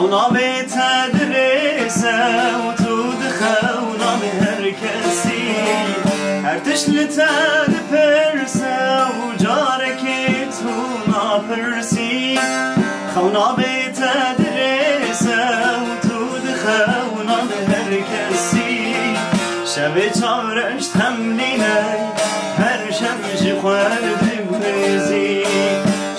خونا بتدرسه وتود خونا هر کسی هر تشلتد پرسه و جارکی تو ناپرسی خونا بتدرسه وتود خونا هر کسی شب چارش تملینه هر شمش خورد بریزی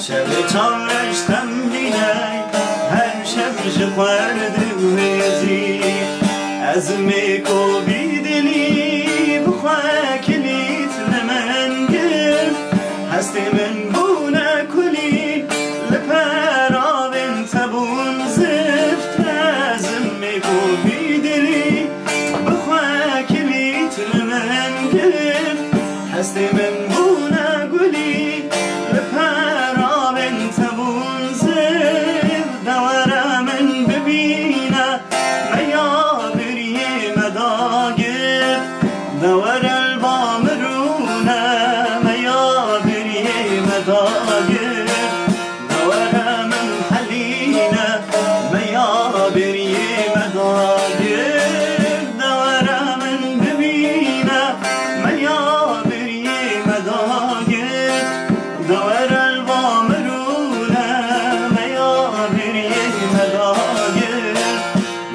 شب چارش تملینه هر شمش خورد بریزی از میکو بیدلی بخواه کلیت لمن گرد هستی من بونه کلی لپرا بنت بون زفت از میکو بیدلی بخواه کلیت لمن گرد هستی من بونه کلی لپرا بنت بون زفت دوره من ببینه میابری مداگر دور البامرونه میابری مداگر دوره من حلینه میابری مداگر دوره من ببینه میابری مداگر دور البامرونه میابری مداگر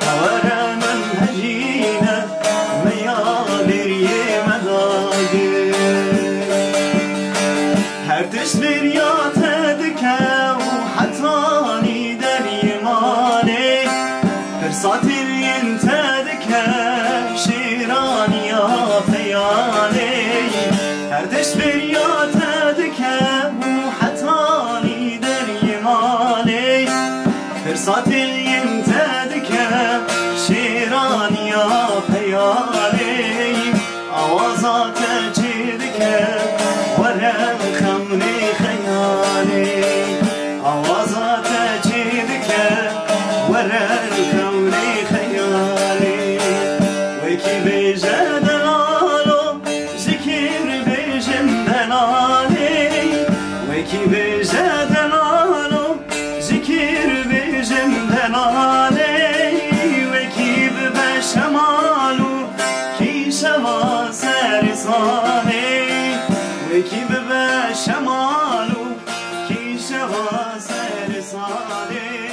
دوره من حجینه میابری مداگر هر تشبیر یا تدکه و حتانی در یمانه فرساتر ین تدکه شیرانی یا پیانه هر تشبیر یا تدکه و حتانی در یمانه فرساتر ین تدکه شیرانی یا پیانه آوازات چیدکه ورم خمنی خیالی آوازات چیدکه ورم خمنی خیالی وکی بیجه دلالو ذکر بیجم دلالی وکی بیجه دلالو ذکر بیجم دلالی وکی ببه شمالو کی شما سر سالی وکی ببه شمالو کی شما سر سالی